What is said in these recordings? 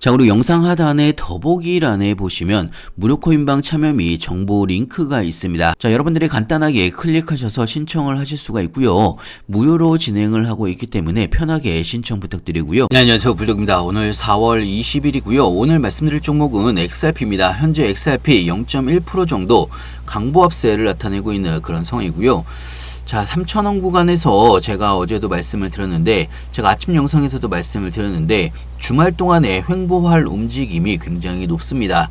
자, 그리고 영상 하단에 더보기란에 보시면 무료 코인방 참여 및 정보 링크가 있습니다. 자, 여러분들이 간단하게 클릭하셔서 신청을 하실 수가 있고요. 무료로 진행을 하고 있기 때문에 편하게 신청 부탁드리고요. 네, 안녕하세요. 불독입니다. 오늘 4월 20일이고요. 오늘 말씀드릴 종목은 XRP입니다. 현재 XRP 0.1% 정도 강보합세를 나타내고 있는 그런 상황이고요. 자, 3,000원 구간에서 제가 어제도 말씀을 드렸는데, 제가 아침 영상에서도 말씀을 드렸는데, 주말 동안에 횡보할 움직임이 굉장히 높습니다.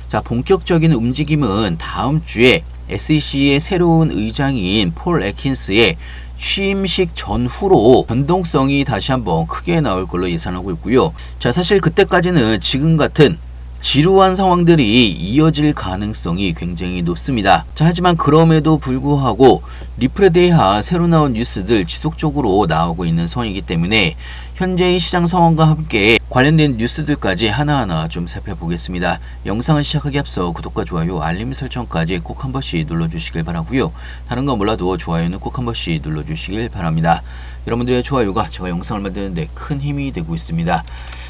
자, 본격적인 움직임은 다음 주에 SEC의 새로운 의장인 폴 애킨스의 취임식 전후로 변동성이 다시 한번 크게 나올 걸로 예상하고 있고요. 자, 사실 그때까지는 지금 같은 지루한 상황들이 이어질 가능성이 굉장히 높습니다. 자, 하지만 그럼에도 불구하고 리프레데이하 새로 나온 뉴스들 지속적으로 나오고 있는 상황이기 때문에 현재의 시장 상황과 함께 관련된 뉴스들까지 하나하나 좀 살펴보겠습니다. 영상을 시작하기 앞서 구독과 좋아요, 알림 설정까지 꼭 한 번씩 눌러주시길 바라고요. 다른 건 몰라도 좋아요는 꼭 한 번씩 눌러주시길 바랍니다. 여러분들의 좋아요가 제가 영상을 만드는데 큰 힘이 되고 있습니다.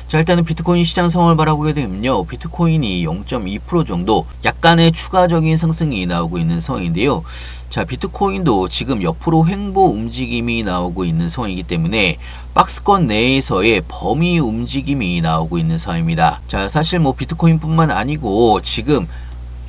자, 일단은 비트코인 시장 상황을 바라보게 되면요, 비트코인이 0.2% 정도 약간의 추가적인 상승이 나오고 있는 상황인데요. 자, 비트코인도 지금 옆으로 횡보 움직임이 나오고 있는 상황이기 때문에 박스권 내에서의 범위 움직임이 나오고 있는 상황입니다. 자, 사실 비트코인뿐만 아니고 지금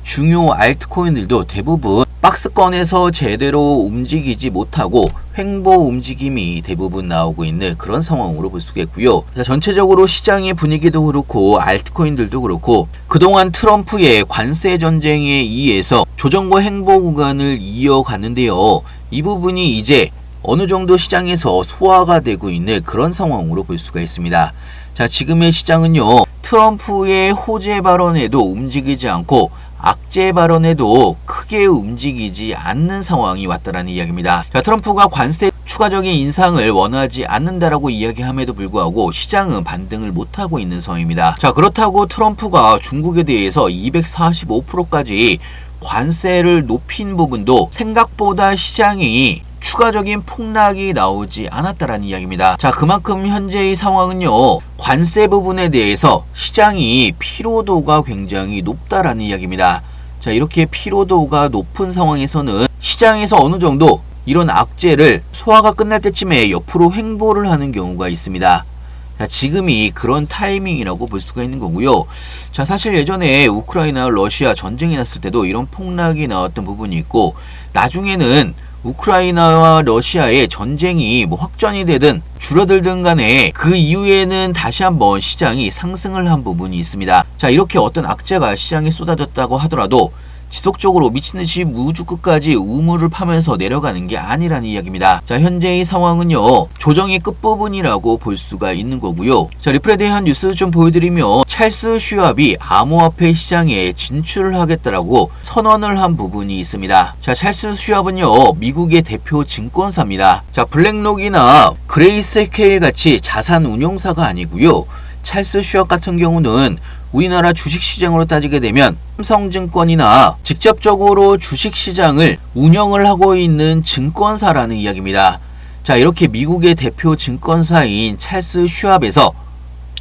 중요 알트코인들도 대부분 박스권에서 제대로 움직이지 못하고 횡보 움직임이 대부분 나오고 있는 그런 상황으로 볼 수가 있고요. 전체적으로 시장의 분위기도 그렇고 알트코인들도 그렇고 그동안 트럼프의 관세 전쟁에 의해서 조정과 횡보 구간을 이어갔는데요. 이 부분이 이제 어느 정도 시장에서 소화가 되고 있는 그런 상황으로 볼 수가 있습니다. 자, 지금의 시장은요, 트럼프의 호재 발언에도 움직이지 않고 악재 발언에도 크게 움직이지 않는 상황이 왔다라는 이야기입니다. 자, 트럼프가 관세 추가적인 인상을 원하지 않는다라고 이야기함에도 불구하고 시장은 반등을 못하고 있는 상황입니다. 자, 그렇다고 트럼프가 중국에 대해서 245%까지 관세를 높인 부분도 생각보다 시장이 추가적인 폭락이 나오지 않았다라는 이야기입니다. 자, 그만큼 현재의 상황은요, 관세 부분에 대해서 시장이 피로도가 굉장히 높다라는 이야기입니다. 자, 이렇게 피로도가 높은 상황에서는 시장에서 어느 정도 이런 악재를 소화가 끝날 때쯤에 옆으로 횡보를 하는 경우가 있습니다. 자, 지금이 그런 타이밍이라고 볼 수가 있는 거고요. 자, 사실 예전에 우크라이나 러시아 전쟁이 났을 때도 이런 폭락이 나왔던 부분이 있고, 나중에는 우크라이나와 러시아의 전쟁이 확전이 되든 줄어들든 간에 그 이후에는 다시 한번 시장이 상승을 한 부분이 있습니다. 자, 이렇게 어떤 악재가 시장에 쏟아졌다고 하더라도 지속적으로 미친듯이 우주 끝까지 우물을 파면서 내려가는 게 아니라는 이야기입니다. 자, 현재의 상황은요, 조정의 끝부분이라고 볼 수가 있는 거고요. 자, 리프레데이한 뉴스 좀 보여드리면 찰스 슈왑이 암호화폐 시장에 진출을 하겠다라고 선언을 한 부분이 있습니다. 자, 찰스 슈왑은요, 미국의 대표 증권사입니다. 자, 블랙록이나 그레이스케일 같이 자산 운용사가 아니고요. 찰스 슈왑 같은 경우는 우리나라 주식시장으로 따지게 되면 삼성증권이나 직접적으로 주식시장을 운영을 하고 있는 증권사라는 이야기입니다. 자, 이렇게 미국의 대표 증권사인 찰스 슈왑에서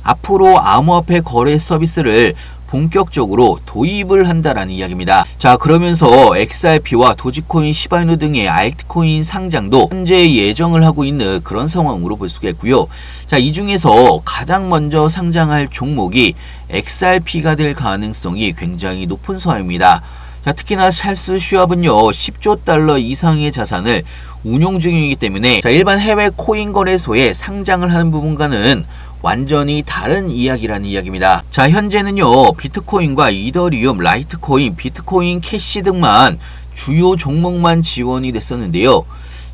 앞으로 암호화폐 거래 서비스를 본격적으로 도입을 한다라는 이야기입니다. 자, 그러면서 XRP와 도지코인, 시바이누 등의 알트코인 상장도 현재 예정을 하고 있는 그런 상황으로 볼 수가 있고요. 자, 이 중에서 가장 먼저 상장할 종목이 XRP가 될 가능성이 굉장히 높은 상황입니다. 자, 특히나 찰스 슈왑은요, 10조 달러 이상의 자산을 운용 중이기 때문에 자, 일반 해외 코인 거래소에 상장을 하는 부분과는 완전히 다른 이야기라는 이야기입니다. 자, 현재는요, 비트코인과 이더리움, 라이트코인, 비트코인 캐시 등만 주요 종목만 지원이 됐었는데요.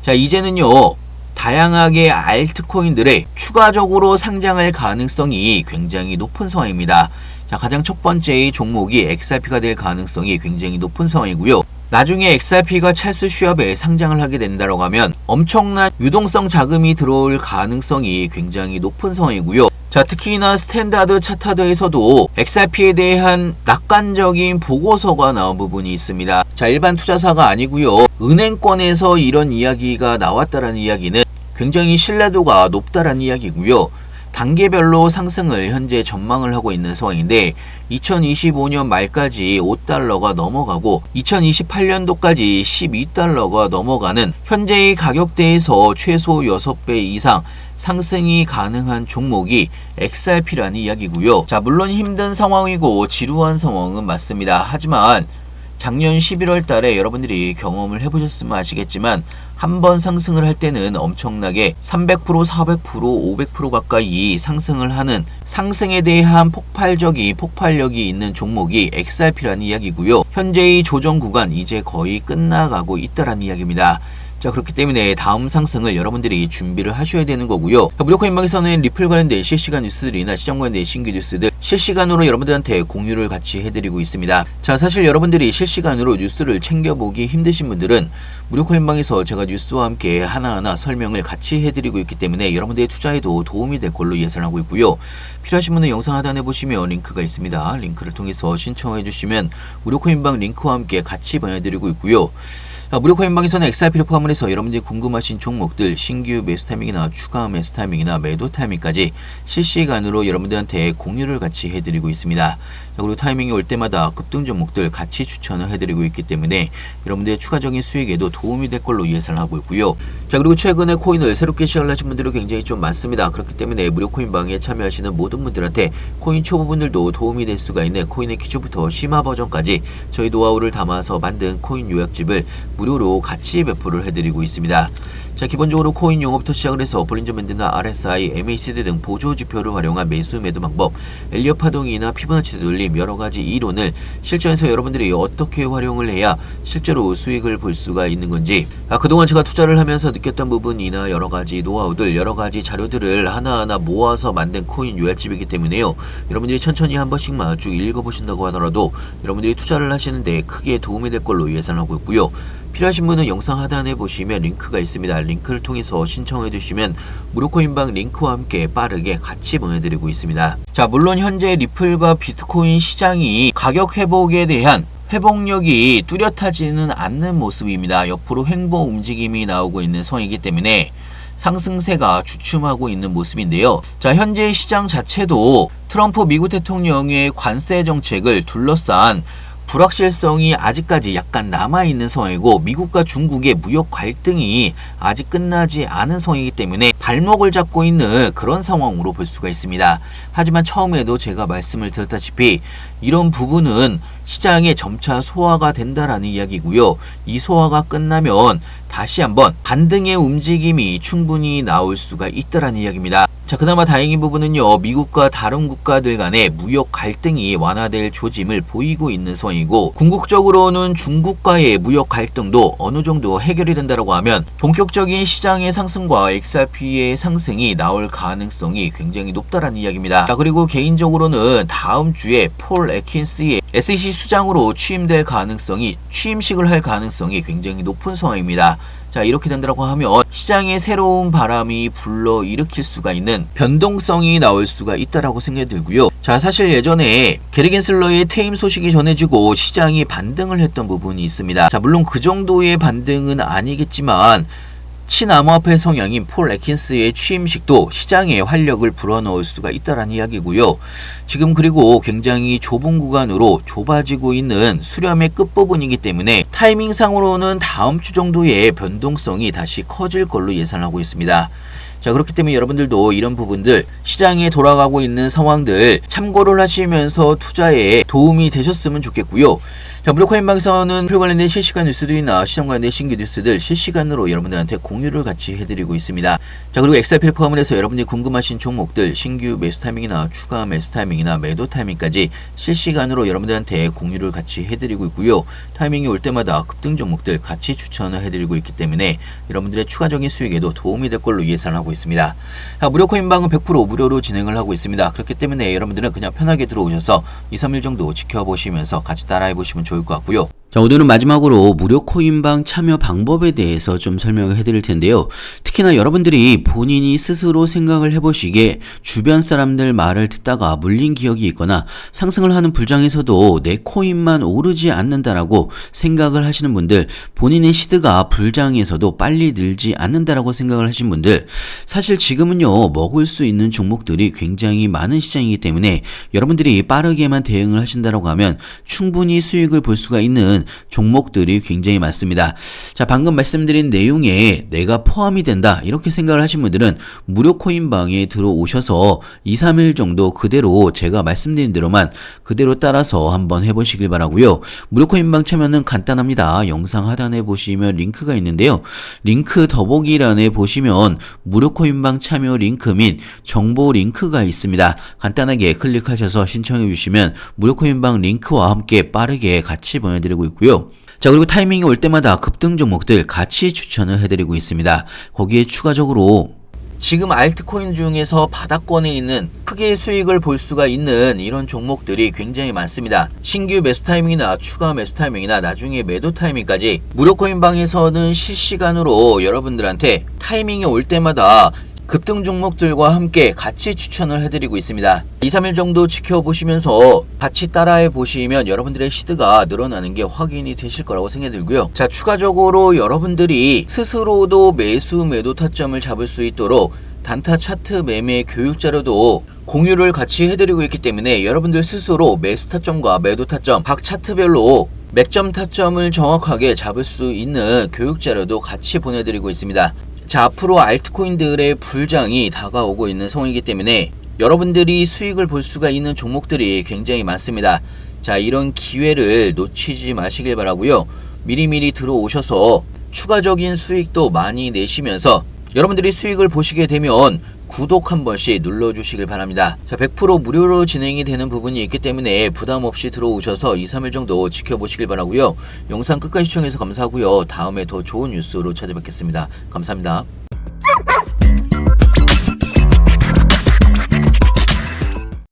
자, 이제는요, 다양하게 알트코인들의 추가적으로 상장할 가능성이 굉장히 높은 상황입니다. 자, 가장 첫 번째의 종목이 XRP가 될 가능성이 굉장히 높은 상황이고요. 나중에 XRP가 찰스 슈왑에 상장을 하게 된다고 하면 엄청난 유동성 자금이 들어올 가능성이 굉장히 높은 상황이고요. 자, 특히나 스탠다드 차타드에서도 XRP에 대한 낙관적인 보고서가 나온 부분이 있습니다. 자, 일반 투자사가 아니고요, 은행권에서 이런 이야기가 나왔다라는 이야기는 굉장히 신뢰도가 높다라는 이야기고요. 단계별로 상승을 현재 전망을 하고 있는 상황인데 2025년 말까지 5달러가 넘어가고 2028년도까지 12달러가 넘어가는 현재의 가격대에서 최소 6배 이상 상승이 가능한 종목이 XRP라는 이야기고요. 자, 물론 힘든 상황이고 지루한 상황은 맞습니다. 하지만 작년 11월 달에 여러분들이 경험을 해보셨으면 아시겠지만 한번 상승을 할 때는 엄청나게 300%, 400%, 500% 가까이 상승을 하는 상승에 대한 폭발력이 있는 종목이 XRP라는 이야기고요. 현재의 조정 구간 이제 거의 끝나가고 있다라는 이야기입니다. 자, 그렇기 때문에 다음 상승을 여러분들이 준비를 하셔야 되는 거고요. 무료코인방에서는 리플 관련된 실시간 뉴스들이나 시장 관련된 신규 뉴스들 실시간으로 여러분들한테 공유를 같이 해드리고 있습니다. 자, 사실 여러분들이 실시간으로 뉴스를 챙겨보기 힘드신 분들은 무료코인방에서 제가 뉴스와 함께 하나하나 설명을 같이 해드리고 있기 때문에 여러분들의 투자에도 도움이 될 걸로 예상하고 있고요. 필요하신 분은 영상 하단에 보시면 링크가 있습니다. 링크를 통해서 신청해 주시면 무료코인방 링크와 함께 같이 보내드리고 있고요. 무료코인방에서는 XRP를 포함해서 여러분들이 궁금하신 종목들 신규 매수 타이밍이나 추가 매수 타이밍이나 매도 타이밍까지 실시간으로 여러분들한테 공유를 같이 해드리고 있습니다. 그리고 타이밍이 올 때마다 급등 종목들 같이 추천을 해드리고 있기 때문에 여러분들의 추가적인 수익에도 도움이 될 걸로 예상하고 있고요. 자, 그리고 최근에 코인을 새롭게 시작을 하신 분들이 굉장히 좀 많습니다. 그렇기 때문에 무료코인방에 참여하시는 모든 분들한테 코인 초보분들도 도움이 될 수가 있는 코인의 기초부터 심화 버전까지 저희 노하우를 담아서 만든 코인 요약집을 무료로 같이 배포를 해드리고 있습니다. 자, 기본적으로 코인 용어부터 시작을 해서 볼린저 밴드나 RSI, MACD 등 보조 지표를 활용한 매수 매도 방법, 엘리엇 파동이나 피보나치 되돌림 여러가지 이론을 실전에서 여러분들이 어떻게 활용을 해야 실제로 수익을 볼 수가 있는 건지, 그동안 제가 투자를 하면서 느꼈던 부분이나 여러가지 노하우들, 여러가지 자료들을 하나하나 모아서 만든 코인 요약집이기 때문에요. 여러분들이 천천히 한 번씩만 쭉 읽어보신다고 하더라도 여러분들이 투자를 하시는데 크게 도움이 될 걸로 예상하고 있고요. 필요하신 분은 영상 하단에 보시면 링크가 있습니다. 링크를 통해서 신청해 주시면 무료코인방 링크와 함께 빠르게 같이 보내드리고 있습니다. 자, 물론 현재 리플과 비트코인 시장이 가격 회복에 대한 회복력이 뚜렷하지는 않는 모습입니다. 옆으로 횡보 움직임이 나오고 있는 상황이기 때문에 상승세가 주춤하고 있는 모습인데요. 자, 현재 시장 자체도 트럼프 미국 대통령의 관세 정책을 둘러싼 불확실성이 아직까지 약간 남아있는 상황이고 미국과 중국의 무역 갈등이 아직 끝나지 않은 상황이기 때문에 발목을 잡고 있는 그런 상황으로 볼 수가 있습니다. 하지만 처음에도 제가 말씀을 드렸다시피 이런 부분은 시장에 점차 소화가 된다라는 이야기고요. 이 소화가 끝나면 다시 한번 반등의 움직임이 충분히 나올 수가 있다라는 이야기입니다. 자, 그나마 다행인 부분은요, 미국과 다른 국가들 간의 무역 갈등이 완화될 조짐을 보이고 있는 상황이고 궁극적으로는 중국과의 무역 갈등도 어느 정도 해결이 된다라고 하면 본격적인 시장의 상승과 XRP의 상승이 나올 가능성이 굉장히 높다라는 이야기입니다. 자, 그리고 개인적으로는 다음 주에 폴 애킨스의 SEC 수장으로 취임될 가능성이 취임식을 할 가능성이 굉장히 높은 상황입니다. 자, 이렇게 된다고 하면 시장에 새로운 바람이 불러일으킬 수가 있는 변동성이 나올 수가 있다라고 생각이 들고요. 자, 사실 예전에 게리 겐슬러의 퇴임 소식이 전해지고 시장이 반등을 했던 부분이 있습니다. 자, 물론 그 정도의 반등은 아니겠지만 친암호화폐 성향인 폴 애킨스의 취임식도 시장에 활력을 불어넣을 수가 있다라는 이야기고요. 지금 그리고 굉장히 좁은 구간으로 좁아지고 있는 수렴의 끝부분이기 때문에 타이밍상으로는 다음 주 정도의 변동성이 다시 커질 걸로 예상하고 있습니다. 자, 그렇기 때문에 여러분들도 이런 부분들 시장에 돌아가고 있는 상황들 참고를 하시면서 투자에 도움이 되셨으면 좋겠고요. 자, 무료코인방에서는 표 관련된 실시간 뉴스들이나 시장 관련된 신규 뉴스들 실시간으로 여러분들한테 공유를 같이 해드리고 있습니다. 자, 그리고 XRP를 포함을 해서 여러분들이 궁금하신 종목들 신규 매수 타이밍이나 추가 매수 타이밍이나 매도 타이밍까지 실시간으로 여러분들한테 공유를 같이 해드리고 있고요. 타이밍이 올 때마다 급등 종목들 같이 추천을 해드리고 있기 때문에 여러분들의 추가적인 수익에도 도움이 될 걸로 예상하고 있습니다. 자, 무료코인방은 100% 무료로 진행을 하고 있습니다. 그렇기 때문에 여러분들은 그냥 편하게 들어오셔서 2-3일 정도 지켜보시면서 같이 따라해보시면 좋을 것 같고요. 자, 오늘은 마지막으로 무료 코인방 참여 방법에 대해서 좀 설명을 해드릴 텐데요. 특히나 여러분들이 본인이 스스로 생각을 해보시기에 주변 사람들 말을 듣다가 물린 기억이 있거나 상승을 하는 불장에서도 내 코인만 오르지 않는다라고 생각을 하시는 분들, 본인의 시드가 불장에서도 빨리 늘지 않는다라고 생각을 하신 분들, 사실 지금은요, 먹을 수 있는 종목들이 굉장히 많은 시장이기 때문에 여러분들이 빠르게만 대응을 하신다라고 하면 충분히 수익을 볼 수가 있는 종목들이 굉장히 많습니다. 자, 방금 말씀드린 내용에 내가 포함이 된다 이렇게 생각을 하신 분들은 무료 코인방에 들어오셔서 2, 3일 정도 그대로 제가 말씀드린 대로만 그대로 따라서 한번 해보시길 바라고요. 무료 코인방 참여는 간단합니다. 영상 하단에 보시면 링크가 있는데요. 링크 더보기란에 보시면 무료 코인방 참여 링크 및 정보 링크가 있습니다. 간단하게 클릭하셔서 신청해 주시면 무료 코인방 링크와 함께 빠르게 같이 보내드리고 있고요. 자, 그리고 타이밍이 올 때마다 급등 종목들 같이 추천을 해드리고 있습니다. 거기에 추가적으로 지금 알트코인 중에서 바닥권에 있는 크게 수익을 볼 수가 있는 이런 종목들이 굉장히 많습니다. 신규 매수 타이밍이나 추가 매수 타이밍이나 나중에 매도 타이밍까지 무료 코인방에서는 실시간으로 여러분들한테 타이밍이 올 때마다 급등 종목들과 함께 같이 추천을 해드리고 있습니다. 2, 3일 정도 지켜보시면서 같이 따라해 보시면 여러분들의 시드가 늘어나는 게 확인이 되실 거라고 생각이 들고요. 자, 추가적으로 여러분들이 스스로도 매수 매도 타점을 잡을 수 있도록 단타 차트 매매 교육 자료도 공유를 같이 해드리고 있기 때문에 여러분들 스스로 매수 타점과 매도 타점 각 차트별로 맥점 타점을 정확하게 잡을 수 있는 교육 자료도 같이 보내드리고 있습니다. 자, 앞으로 알트코인들의 불장이 다가오고 있는 상황이기 때문에 여러분들이 수익을 볼 수가 있는 종목들이 굉장히 많습니다. 자, 이런 기회를 놓치지 마시길 바라고요. 미리미리 들어오셔서 추가적인 수익도 많이 내시면서 여러분들이 수익을 보시게 되면 구독 한 번씩 눌러주시길 바랍니다. 자, 100% 무료로 진행이 되는 부분이 있기 때문에 부담 없이 들어오셔서 2, 3일 정도 지켜보시길 바라고요. 영상 끝까지 시청해서 감사하고요. 다음에 더 좋은 뉴스로 찾아뵙겠습니다. 감사합니다.